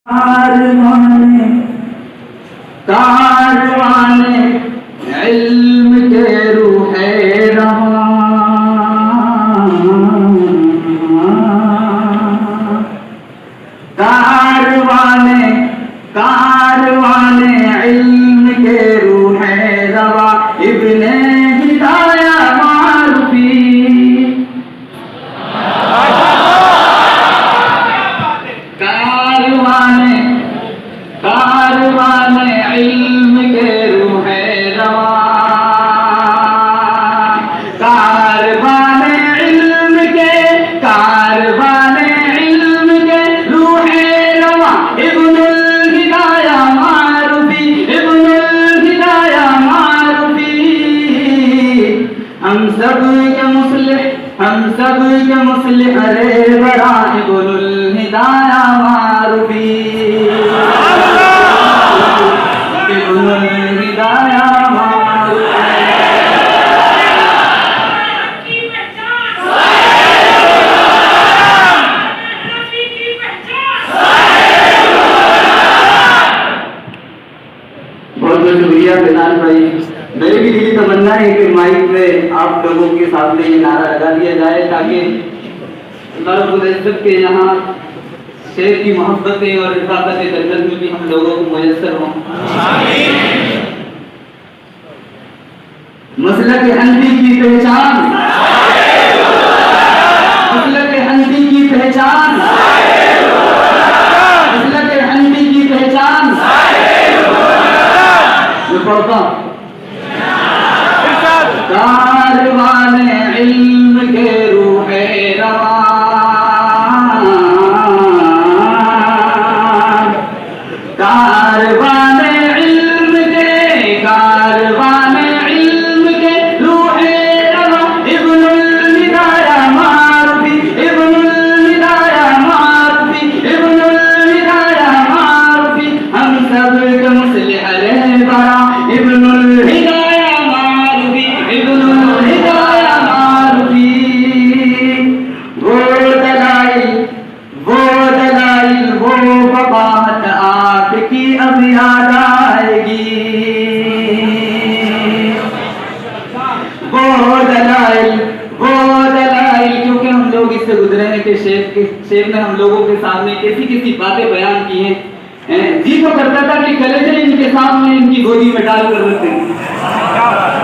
कारवाने कारवाने इल्म के रूहे रवां कारवाने कारवाने इल्म के रूहे रवां इब्ने हिदाया मारूफी कारवाने कारवाने इल्म के रूहे रवां कारवाने इल्म के रूहे रवां इब्नुल हिदाया मारूफी हम सब के मुस्लिह अरे बड़ा इब्नुल हिदाया मारूफी इब्नुल हिदाया बहुत बहुत शुक्रिया बिलाल भाई। मेरी भी दिली तमन्ना है कि माइक में आप लोगों के सामने ये नारा लगा दिया जाए ताकि रब्बुल इज्जत के यहाँ शेर की मोहब्बतें और रिफाकत जन्नत में भी हम लोगों को मुयस्सर हों। मसलक हनफी की पहचान मसलक हनफी की पहचान मसलक हनफी की पहचान कारवाने इल्म के रूहे रवां कारवाने इल्म के रूहे रवां इब्नुल हिदाया मारूफी हम सब के मुस्लिह रहबरा इब्नुल हिदाया मारूफी वो बात आपकी अब याद आएगी वो दलाइल क्योंकि हम लोग इससे गुजरे हैं कि शेख ने हम लोगों के सामने कैसी बातें बयान की हैं। जी तो करता था कि कलेजे इनके सामने इनकी गोदी में डाल कर रखते हैं।